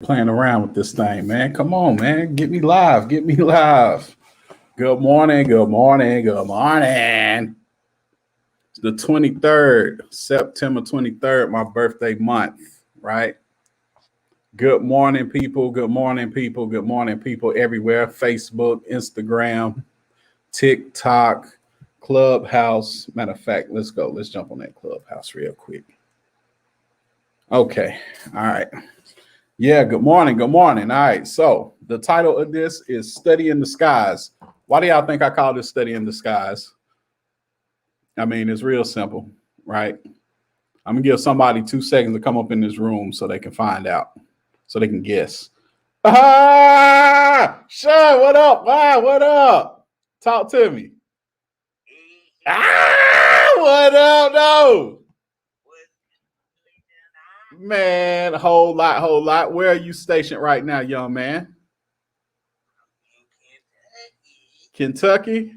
Playing around with this thing, man. Come on, man. Get me live. Get me live. Good morning. Good morning. Good morning. It's the 23rd, September 23rd, my birthday month, right? Good morning, people. Good morning, people. Good morning, people everywhere. Facebook, Instagram, TikTok, Clubhouse. Matter of fact, let's go. Let's jump on that Clubhouse real quick. Okay. All right. Yeah, good morning. Good morning. All right. So the title of this is Study in the Skies. Why do y'all think I call this Study in the Skies? I mean, it's real simple, right? I'm gonna give somebody 2 seconds to come up in this room so they can find out, so they can guess. Ah, Sean, what up? Wow, what up? Talk to me. Ah, what up, though? Man, whole lot, whole lot. Where are you stationed right now, young man? Kentucky?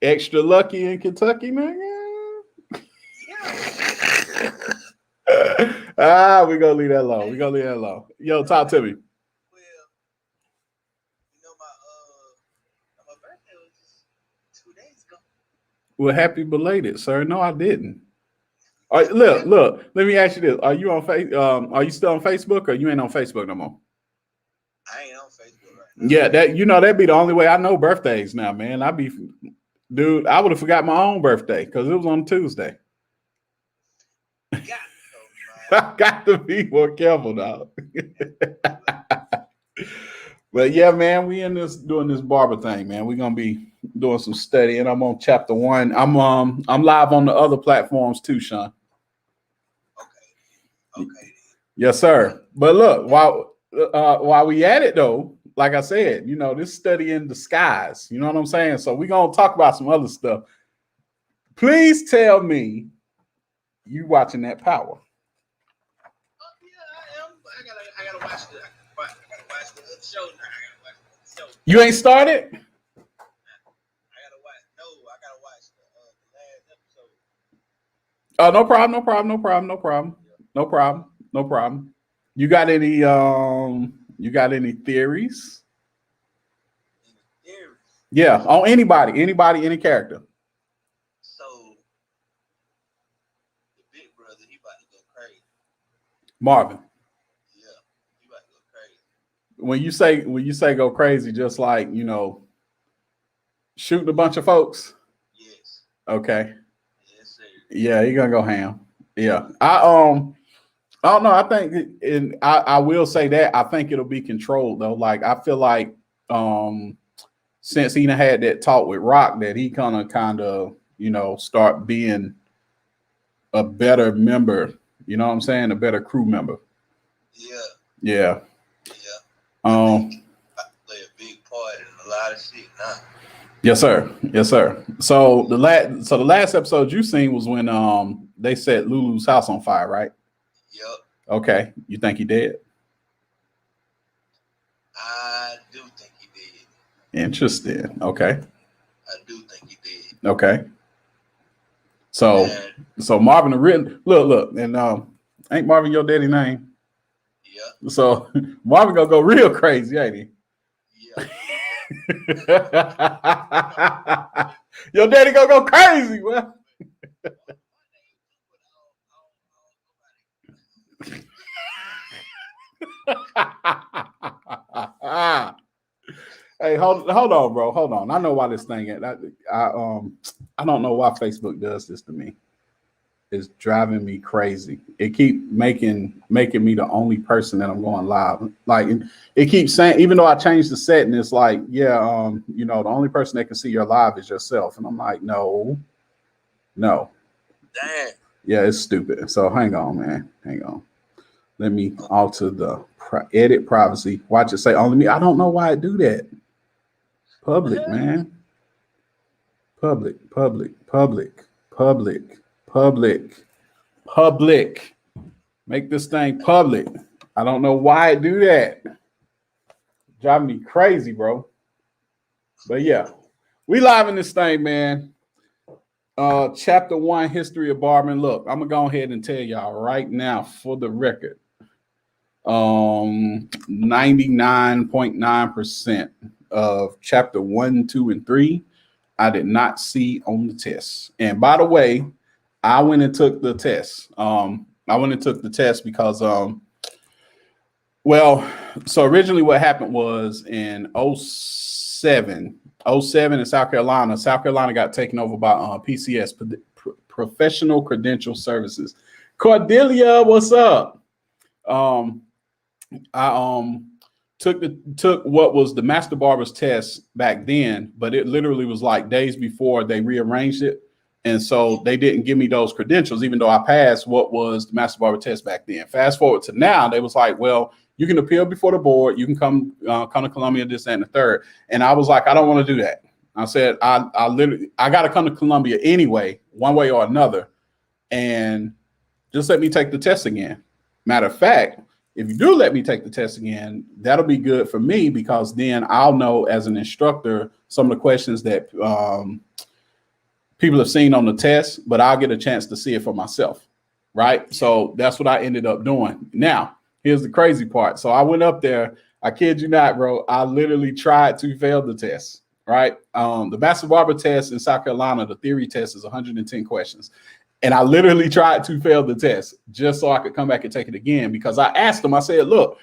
Extra lucky in Kentucky, man. We're gonna leave that alone. We're gonna leave that alone. Yo, talk to me. My birthday was just 2 days ago. Well, happy belated, sir. No, I didn't. All right, look. Let me ask you this: Are you on Are you still on Facebook, or you ain't on Facebook no more? I ain't on Facebook right now. Yeah, that'd be the only way I know birthdays now, man. Dude, I would have forgot my own birthday because it was on Tuesday. I got to be more careful now. But yeah, man, we in this doing this barber thing, man. We're gonna be doing some studying. I'm on chapter 1. I'm live on the other platforms too, Sean. Okay. Yes, sir. But look, while we at it though, like I said, this study in disguise. You know what I'm saying? So we're gonna talk about some other stuff. Please tell me you watching that Power. Yeah, I am. I gotta watch the other show now. I gotta watch the other show. You ain't started? I gotta watch. No, I gotta watch the last episode. Oh, no problem, no problem, no problem, no problem, no problem, no problem. You got any theories? Theories. Yeah, on anybody, any character. So the big brother, he about to go crazy. Marvin. Yeah, he about to go crazy. When you say go crazy, just like, shooting a bunch of folks. Yes. Okay. Yes, sir. Yeah, he gonna go ham. Yeah. I don't know. I think, and I will say that I think it'll be controlled though. Like I feel like since he had that talk with Rock, that he kind of start being a better member. You know what I'm saying? A better crew member. Yeah. Yeah. Yeah. I play a big part in a lot of shit now. Yes, sir. Yes, sir. So the last episode you seen was when they set Lulu's house on fire, right? Yep. Okay. You think he dead? I do think he did. Interesting. Okay. I do think he did. Okay. So Marvin the written look, and ain't Marvin your daddy name? Yeah. So Marvin gonna go real crazy, ain't he? Yeah. Your daddy gonna go crazy, well. Hey, hold on, bro. Hold on. I know why this thing. I don't know why Facebook does this to me. It's driving me crazy. It keep making me the only person that I'm going live. Like it keeps saying, even though I changed the setting, it's like, yeah, the only person that can see your live is yourself. And I'm like, no. Damn. Yeah, it's stupid. So hang on, man. Hang on. Let me alter the edit privacy. Watch it say only me. I don't know why I do that. Public, man. Public. Make this thing public. I don't know why I do that. Driving me crazy, bro. But yeah, we live in this thing, man. Chapter 1, History of Barbering. Look, I'm gonna go ahead and tell y'all right now for the record. 99.9% of chapter 1, 2, and 3, I did not see on the test. And by the way, I went and took the test. Because well, so originally what happened was in '07 in South Carolina. South Carolina got taken over by PCS, Professional Credential Services. Cordelia, what's up? I took what was the Master Barber's test back then, but it literally was like days before they rearranged it. And so they didn't give me those credentials, even though I passed what was the Master Barber test back then. Fast forward to now, they was like, well, you can appeal before the board. You can come to Columbia, this, and the third. And I was like, I don't want to do that. I said, I got to come to Columbia anyway, one way or another. And just let me take the test again. Matter of fact, if you do let me take the test again, that'll be good for me, because then I'll know as an instructor some of the questions that people have seen on the test, but I'll get a chance to see it for myself, right? So that's what I ended up doing. Now, here's the crazy part. So I went up there. I kid you not, bro. I literally tried to fail the test, right? The Master Barber test in South Carolina, the theory test is 110 questions. And I literally tried to fail the test just so I could come back and take it again, because I asked them, I said, look,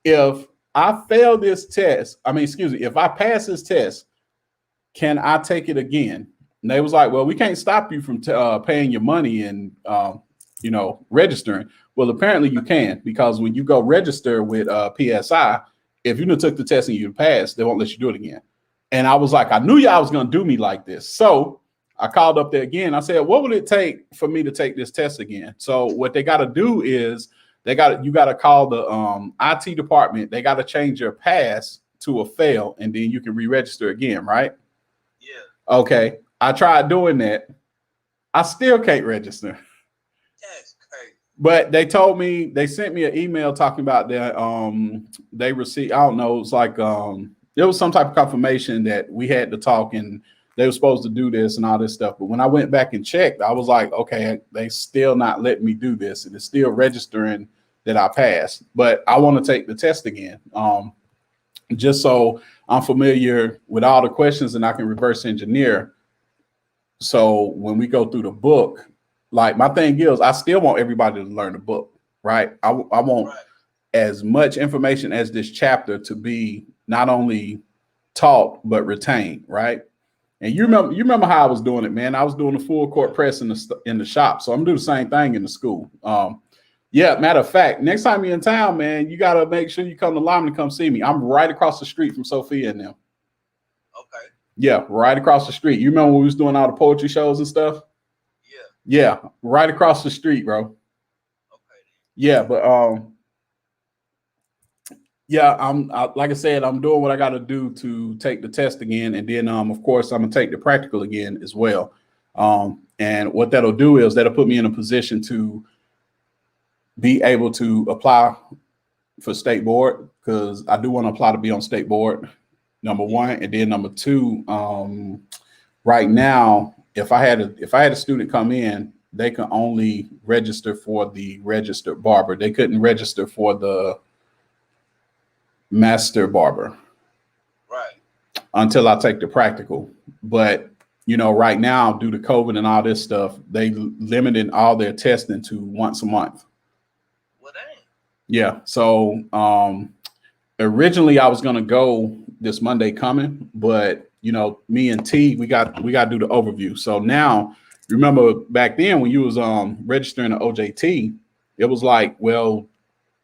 if I fail this test, if I pass this test, can I take it again? And they was like, well, we can't stop you from paying your money and, registering. Well, apparently you can, because when you go register with PSI, if you took the test and you passed, they won't let you do it again. And I was like, I knew y'all was going to do me like this. So I called up there again. I said, what would it take for me to take this test again? So what they got to do is you got to call the IT department. They got to change your pass to a fail, and then you can re-register again, right? Yeah. Okay. I tried doing that. I still can't register. That's crazy. But they told me, they sent me an email talking about that they received, I don't know, it's like there was some type of confirmation that we had to talk and they were supposed to do this and all this stuff. But when I went back and checked, I was like, okay, they still not letting me do this. And it's still registering that I passed. But I want to take the test again. Just so I'm familiar with all the questions and I can reverse engineer. So when we go through the book, like my thing is, I still want everybody to learn the book, right? I want as much information as this chapter to be not only taught, but retained, right? And you remember how I was doing it, man. I was doing the full court press in the shop. So I'm doing the same thing in the school. Yeah, matter of fact, next time you're in town, man, you got to make sure you come to Lyman to come see me. I'm right across the street from Sophia and them. Okay. Yeah, right across the street. You remember when we was doing all the poetry shows and stuff? Yeah, right across the street, bro. Okay. Yeah, but like I said, I'm doing what I got to do to take the test again, and then of course I'm gonna take the practical again as well. And what that'll do is that'll put me in a position to be able to apply for state board, because I do want to apply to be on state board, number one, and then number two, right now, if I had a student come in, they can only register for the registered barber. They couldn't register for the Master Barber, right, until I take the practical. But right now, due to COVID and all this stuff, they limited all their testing to once a month. Well, dang. Yeah. So originally I was gonna go this Monday coming, but me and T, we got to do the overview. So now, remember back then when you was registering the OJT, it was like, well,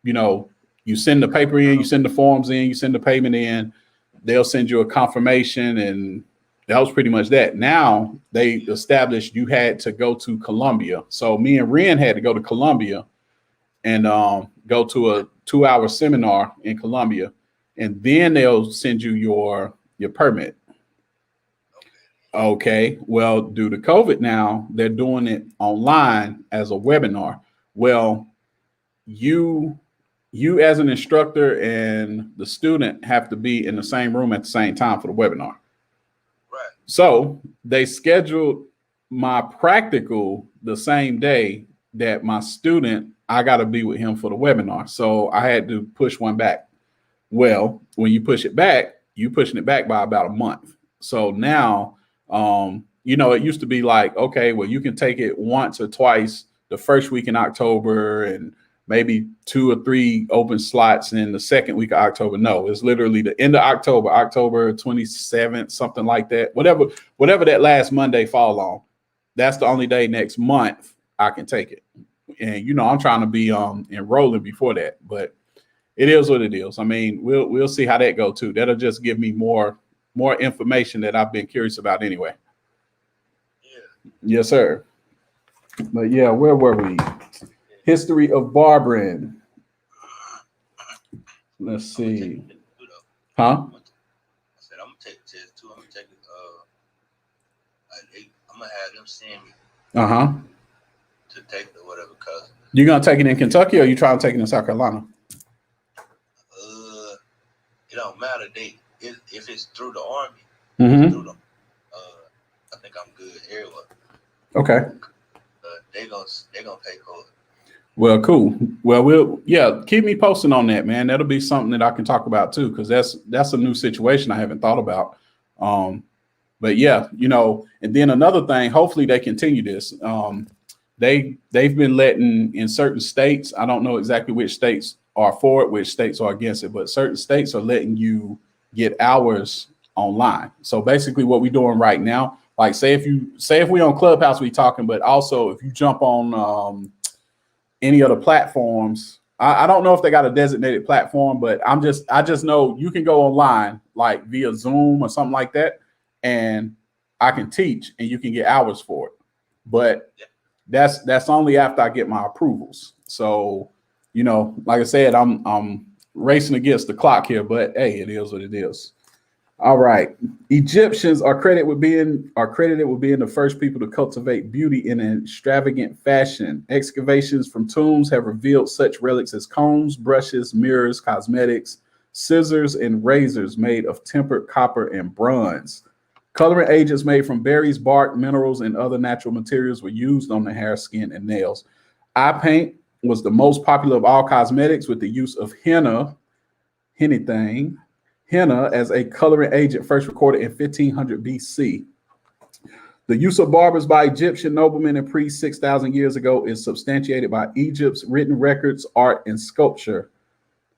you send the paper in, you send the forms in, you send the payment in, they'll send you a confirmation, and that was pretty much that. Now they established you had to go to Columbia. So me and Ren had to go to Columbia and go to a 2-hour seminar in Columbia, and then they'll send you your permit. Okay, well, due to COVID now, they're doing it online as a webinar. Well, you as an instructor and the student have to be in the same room at the same time for the webinar. Right. So they scheduled my practical the same day that my student I got to be with him for the webinar. So I had to push one back. Well, when you push it back, you're pushing it back by about a month. So now, it used to be like, okay, well, you can take it once or twice the first week in October and maybe 2 or 3 open slots in the second week of October. No, it's literally the end of October, October 27th, something like that. Whatever that last Monday fall on, that's the only day next month I can take it. And, I'm trying to be enrolling before that, but it is what it is. I mean, we'll see how that go too. That'll just give me more information that I've been curious about anyway. Yeah. Yes, sir. But yeah, where were we? History of barbering. Let's see. Huh? I said I'm gonna take the test too. I'm gonna take it. I'm gonna have them send me to take the whatever. Cause You gonna take it in Kentucky or you trying to take it in South Carolina? it don't matter. If it's through the Army, Mm-hmm. I think I'm good everywhere. Okay. They gonna pay for it. Well, cool. Well, keep me posted on that, man. That'll be something that I can talk about too, because that's a new situation I haven't thought about. But yeah, and then another thing, hopefully they continue this. They've been letting in certain states, I don't know exactly which states are for it, which states are against it, but certain states are letting you get hours online. So basically what we're doing right now, like say if we on Clubhouse, we talking, but also if you jump on any other platforms, I don't know if they got a designated platform, but I just know you can go online like via Zoom or something like that, and I can teach and you can get hours for it. But that's only after I get my approvals. So, like I said, I'm racing against the clock here, but hey, it is what it is. All right. Egyptians are credited with being the first people to cultivate beauty in an extravagant fashion. Excavations from tombs have revealed such relics as combs, brushes, mirrors, cosmetics, scissors, and razors made of tempered copper and bronze. Coloring agents made from berries, bark, minerals, and other natural materials were used on the hair, skin, and nails. Eye paint was the most popular of all cosmetics, with the use of henna as a coloring agent, first recorded in 1500 BC. The use of barbers by Egyptian noblemen and priests 6,000 years ago is substantiated by Egypt's written records, art, and sculpture.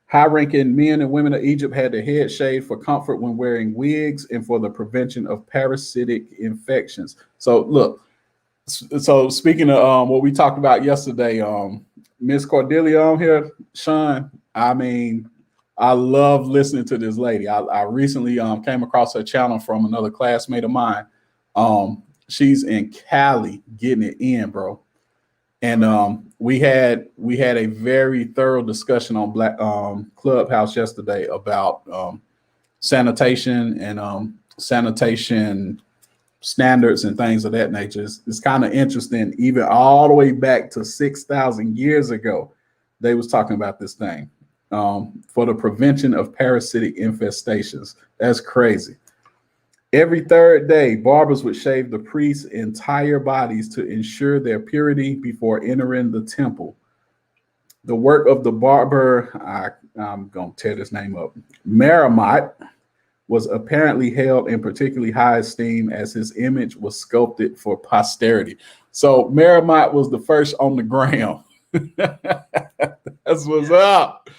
High-ranking men and women of Egypt had their head shaved for comfort when wearing wigs and for the prevention of parasitic infections. So look, speaking of what we talked about yesterday, Miss Cordelia on here, Sean, I mean, I love listening to this lady. I recently came across her channel from another classmate of mine. She's in Cali getting it in, bro. And we had a very thorough discussion on Black Clubhouse yesterday about sanitation and sanitation standards and things of that nature. It's kind of interesting, even all the way back to 6,000 years ago, they was talking about this thing for the prevention of parasitic infestations. That's crazy. Every third day, barbers would shave the priests' entire bodies to ensure their purity before entering the temple. The work of the barber, I'm going to tear this name up, Meramot, was apparently held in particularly high esteem as his image was sculpted for posterity. So Meramot was the first on the ground. That's what's up.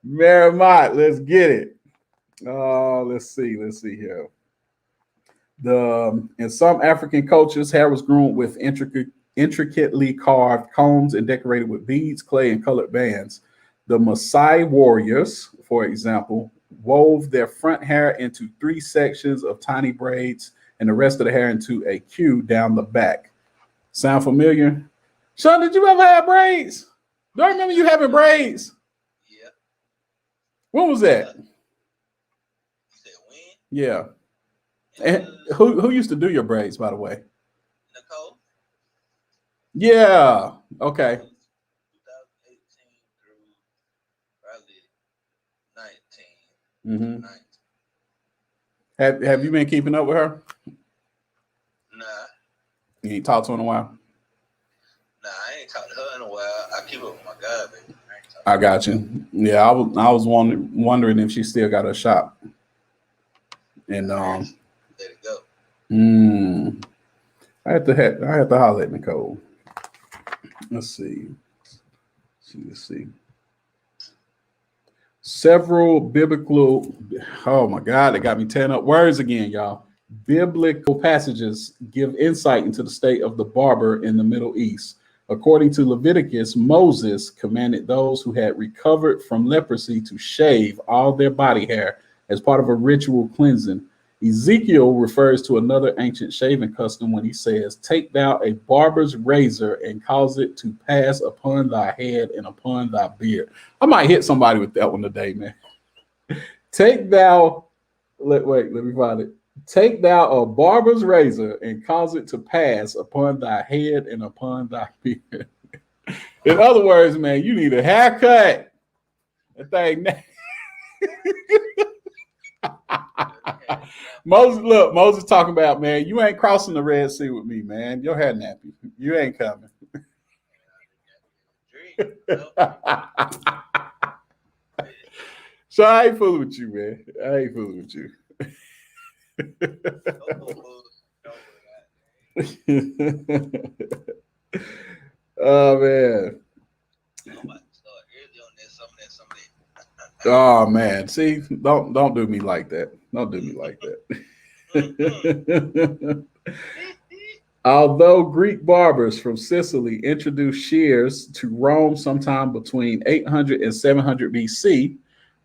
Meramot, let's get it. Let's see here. In some African cultures, hair was groomed with intricately carved combs and decorated with beads, clay, and colored bands. The Maasai warriors, for example, wove their front hair into 3 sections of tiny braids and the rest of the hair into a queue down the back. Sound familiar? Sean, did you ever have braids? Do I remember you having braids? Yeah. When was that? You said when? Yeah. And who used to do your braids, by the way? Nicole. Yeah. Okay. 2018 through probably 19. Mm-hmm. Have you been keeping up with her? Nah. You ain't talked to her in a while? Nah, I ain't talked to her in a while. I keep up with my guy. I got you. Yeah, I was wondering if she still got a shop. And I actually let it go. mm, I had to holler at Nicole. Let's see. Let's see. Several biblical, oh my God, they got me tearing up words again, y'all. Biblical passages give insight into the state of the barber in the Middle East. According to Leviticus, Moses commanded those who had recovered from leprosy to shave all their body hair as part of a ritual cleansing. Ezekiel refers to another ancient shaving custom when he says, "Take thou a barber's razor and cause it to pass upon thy head and upon thy beard." I might hit somebody with that one today, man. Take thou, let me find it. Take thou a barber's razor and cause it to pass upon thy head and upon thy beard. In other words, man, you need a haircut. That thing. Moses talking about, man, you ain't crossing the Red Sea with me, man. Your hair nappy. You ain't coming. Dream. So I ain't fooling with you, man. I ain't fooling with you. Oh man. Oh man. See, don't do me like that. Don't do me like that. Although Greek barbers from Sicily introduced shears to Rome sometime between 800 and 700 BC,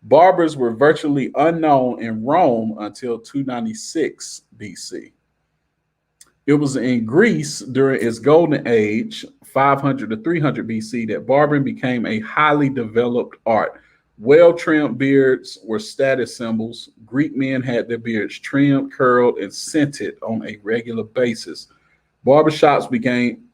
barbers were virtually unknown in Rome until 296 BC. It was in Greece during its golden age, 500 to 300 BC, that barbering became a highly developed art. Well-trimmed beards were status symbols. Greek men had their beards trimmed, curled, and scented on a regular basis. Barbershops became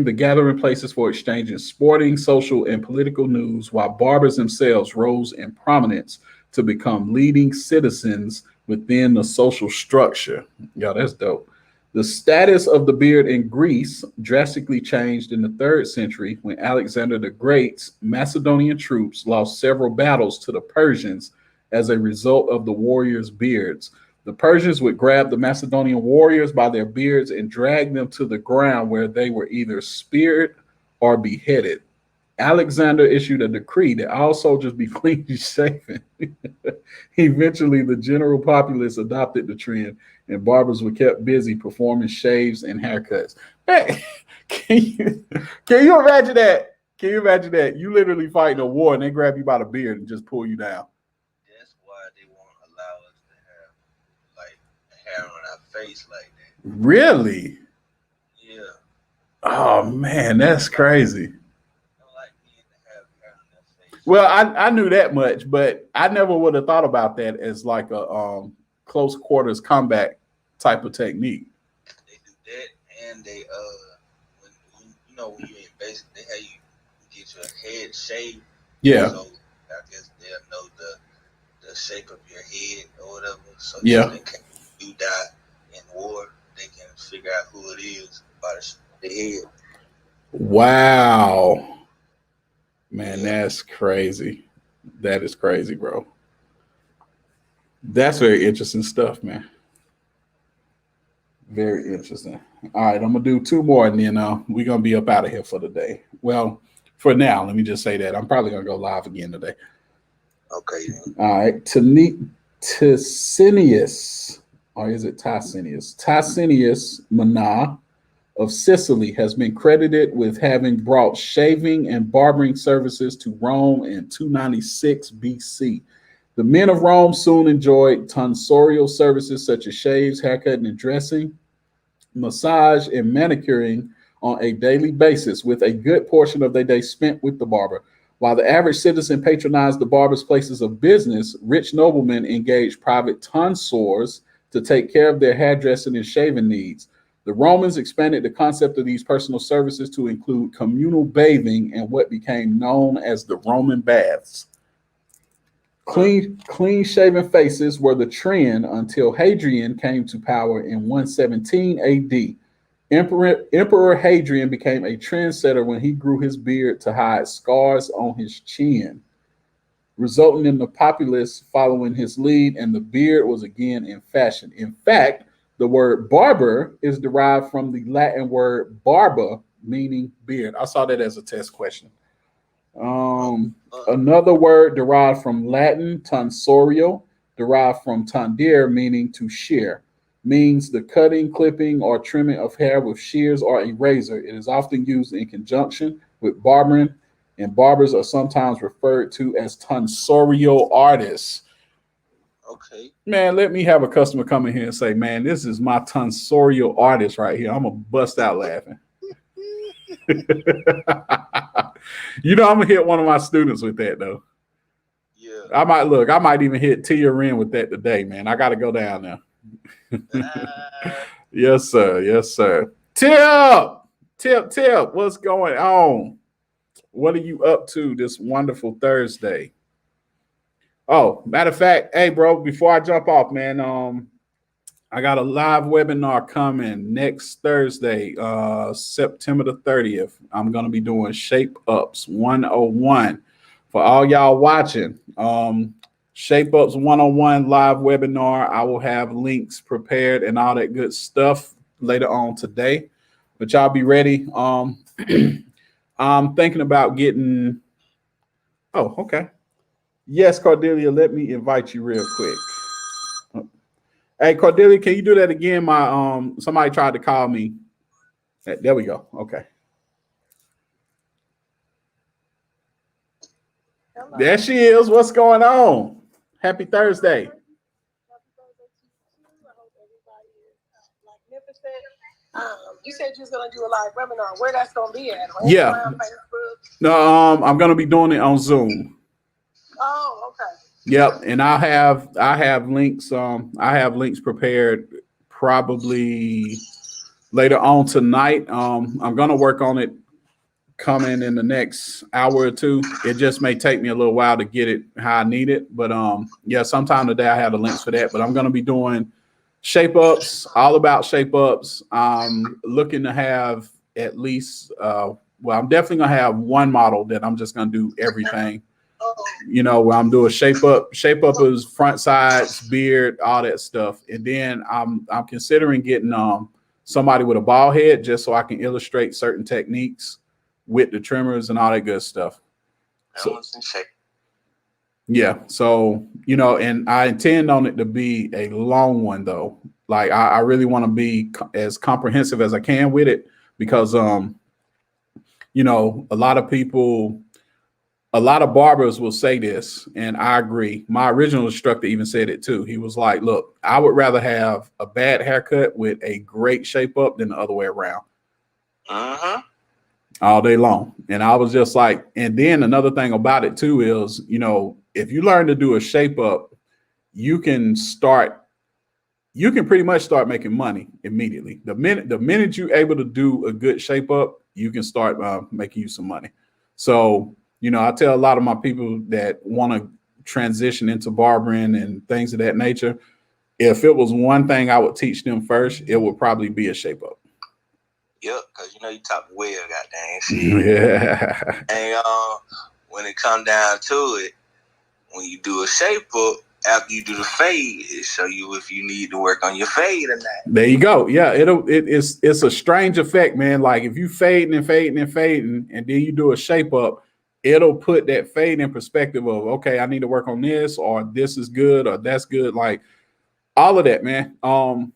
the gathering places for exchanging sporting, social, and political news, while barbers themselves rose in prominence to become leading citizens within the social structure. Yeah, that's dope. The status of the beard in Greece drastically changed in the 3rd century when Alexander the Great's Macedonian troops lost several battles to the Persians as a result of the warriors' beards. The Persians would grab the Macedonian warriors by their beards and drag them to the ground, where they were either speared or beheaded. Alexander issued a decree that all soldiers be clean shaven. Eventually, the general populace adopted the trend, and barbers were kept busy performing shaves and haircuts. Hey, can you imagine that? Can you imagine that? You literally fighting a war and they grab you by the beard and just pull you down. That's why they won't allow us to have like hair on our face like that. Really? Yeah. Oh man, that's crazy. I don't like men to have hair on their face. Well, I knew that much, but I never would have thought about that as like a close quarters combat type of technique. They do that, and they when you in basic, they have you get your head shaved. Yeah. So I guess they'll know the shape of your head or whatever. So Yeah. in case you die in war, they can figure out who it is by the head. Wow. Man, that's crazy. That is crazy, bro. That's very interesting stuff, man. Very interesting. All right, I'm gonna do 2 more, and then we're gonna be up out of here for the day. Well, for now, let me just say that I'm probably gonna go live again today. Okay. All right, Ticinius, or is it Ticinius? Ticinius Mana of Sicily has been credited with having brought shaving and barbering services to Rome in 296 BC. The men of Rome soon enjoyed tonsorial services such as shaves, haircutting, and dressing, massage, and manicuring on a daily basis, with a good portion of their day spent with the barber. While the average citizen patronized the barber's places of business, rich noblemen engaged private tonsors to take care of their hairdressing and shaving needs. The Romans expanded the concept of these personal services to include communal bathing and what became known as the Roman baths. Clean-shaven faces were the trend until Hadrian came to power in 117 AD. Emperor Hadrian became a trendsetter when he grew his beard to hide scars on his chin, resulting in the populace following his lead, and the beard was again in fashion. In fact, the word barber is derived from the Latin word barba, meaning beard. I saw that as a test question. Another word derived from Latin, tonsorial, derived from tondere, meaning to shear, means the cutting, clipping, or trimming of hair with shears or a razor. It is often used in conjunction with barbering, and barbers are sometimes referred to as tonsorial artists. Okay. Man, let me have a customer come in here and say, man, this is my tonsorial artist right here. I'm going to bust out laughing. You know, I'm going to hit one of my students with that, though. Yeah. I might even hit Tia Ren with that today, man. I got to go down there. Yes, sir. Yes, sir. Tip, what's going on? What are you up to this wonderful Thursday? Oh, matter of fact, hey, bro, before I jump off, man, I got a live webinar coming next Thursday, September the 30th. I'm going to be doing Shape Ups 101. For all y'all watching, Shape Ups 101 live webinar. I will have links prepared and all that good stuff later on today. But y'all be ready. I'm thinking about getting... Oh, okay. Yes, Cordelia, let me invite you real quick. Hey, Cordelia, can you do that again? Somebody tried to call me. There we go. Okay. Hello. There she is. What's going on? Happy Thursday. Happy Thursday to you too. I hope everybody is magnificent. You said you was gonna do a live webinar. Where that's gonna be at? Yeah. No, I'm gonna be doing it on Zoom. Oh, okay. Yep, and I have links. I have links prepared probably later on tonight. I'm gonna work on it coming in the next hour or two. It just may take me a little while to get it how I need it, but yeah, sometime today I have the links for that. But I'm gonna be doing shape ups, all about shape ups. I'm looking to have at least I'm definitely gonna have one model that I'm just gonna do everything. You know, where I'm doing shape up is front sides, beard, all that stuff. And then I'm considering getting somebody with a bald head just so I can illustrate certain techniques with the trimmers and all that good stuff. So, yeah. So, you know, and I intend on it to be a long one though. Like I really want to be as comprehensive as I can with it because you know, a lot of barbers will say this, and I agree. My original instructor even said it too. He was like, look, I would rather have a bad haircut with a great shape up than the other way around. All day long. And I was just like, and then another thing about it too is, you know, if you learn to do a shape up, you can pretty much start making money immediately. The minute you're able to do a good shape up, you can start making you some money. So, you know, I tell a lot of my people that want to transition into barbering and things of that nature, if it was one thing I would teach them first, it would probably be a shape up. Yep, because you know you talk well, goddamn shit. Yeah. And when it come down to it, when you do a shape up, after you do the fade, it show you if you need to work on your fade or not. There you go. Yeah, it's a strange effect, man. Like if you fading and then you do a shape up, it'll put that fade in perspective of, okay, I need to work on this, or this is good, or that's good. Like all of that, man. I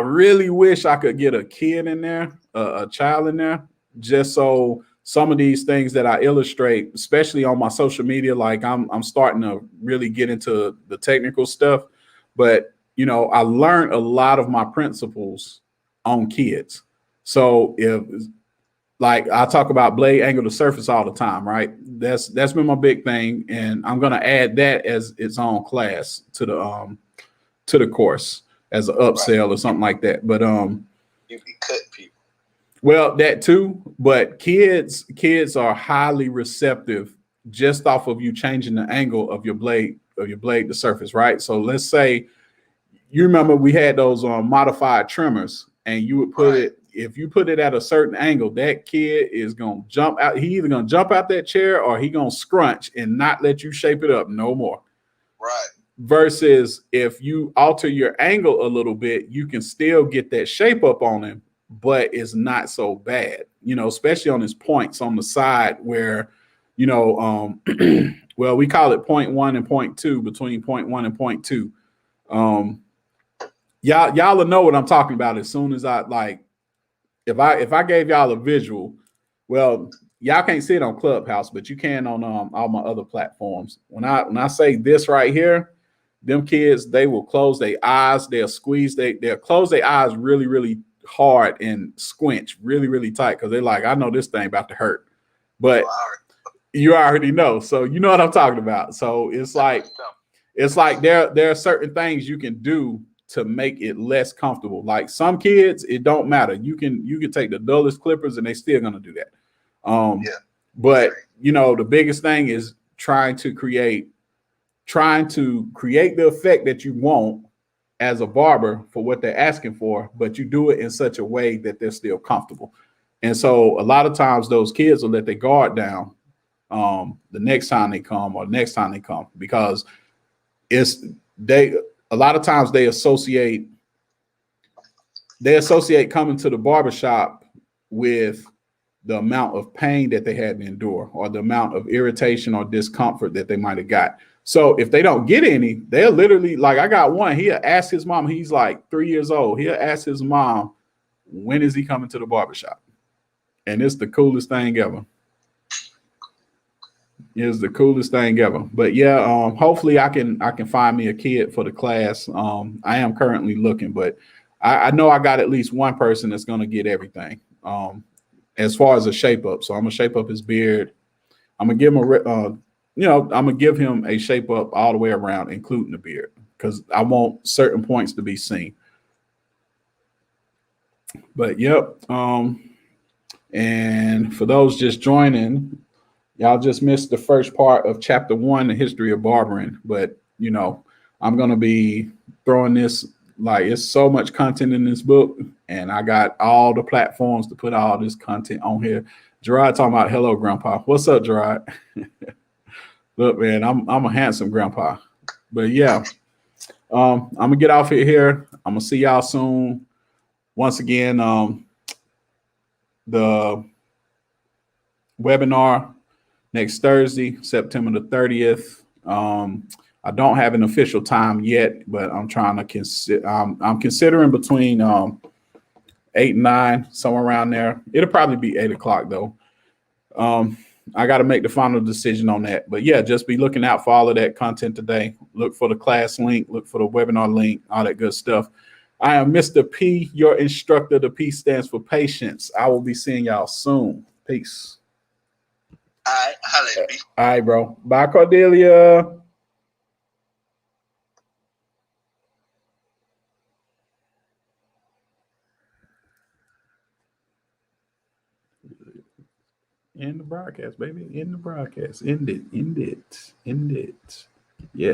really wish I could get a kid in there, a child in there, just so some of these things that I illustrate, especially on my social media, like I'm starting to really get into the technical stuff. But, you know, I learned a lot of my principles on kids. So if, like I talk about blade angle to surface all the time, right? That's been my big thing, and I'm gonna add that as its own class to the course as an upsell or something like that. But you be cut people. Well, that too, but kids are highly receptive just off of you changing the angle of your blade to surface, right? So let's say you remember we had those modified trimmers, and you would put it if you put it at a certain angle, that kid is gonna jump out. He either gonna jump out that chair or he gonna scrunch and not let you shape it up no more. Right. Versus if you alter your angle a little bit, you can still get that shape up on him, but it's not so bad, especially on his points on the side where, well, we call it 0.1 and 0.2, between 0.1 and 0.2. Y'all will know what I'm talking about as soon as if I gave y'all a visual. Well, y'all can't see it on Clubhouse, but you can on all my other platforms. When I say this right here, them kids, they will close their eyes, they'll squeeze, they'll close their eyes really, really hard and squinch really, really tight because they're like, I know this thing about to hurt. But you already know. So you know what I'm talking about. So it's like there are certain things you can do to make it less comfortable. Like some kids, it don't matter. You can take the dullest clippers and they still gonna do that. But the biggest thing is trying to create the effect that you want as a barber for what they're asking for, but you do it in such a way that they're still comfortable. And so a lot of times those kids will let their guard down the next time they come because a lot of times they associate coming to the barbershop with the amount of pain that they had to endure or the amount of irritation or discomfort that they might have got. So if they don't get any, they're literally like, I got one, he'll ask his mom, he's like 3 years old. He'll ask his mom, when is he coming to the barbershop? And it's the coolest thing ever. It's the coolest thing ever. But yeah, hopefully I can find me a kid for the class. I am currently looking, but I know I got at least one person that's going to get everything as far as a shape up. So I'm going to shape up his beard. I'm going to give him I'm going to give him a shape up all the way around, including the beard, because I want certain points to be seen. But yep. And for those just joining, y'all just missed the first part of chapter 1, the history of barbering. But, I'm going to be throwing this, like, it's so much content in this book, and I got all the platforms to put all this content on here. Gerard talking about, hello, Grandpa. What's up, Gerard? Look, man, I'm a handsome grandpa. But yeah, I'm going to get off here. I'm going to see y'all soon. Once again, the webinar next Thursday, September the 30th. I don't have an official time yet, but I'm trying to consider. I'm considering between 8 and 9, somewhere around there. It'll probably be 8 o'clock though. I got to make the final decision on that. But yeah, just be looking out for all of that content today. Look for the class link, look for the webinar link, all that good stuff. I am Mr. P, your instructor. The P stands for patience. I will be seeing y'all soon. Peace. All right, holla at me. All right, bro. Bye, Cordelia. End the broadcast, baby. End the broadcast. End it. Yeah.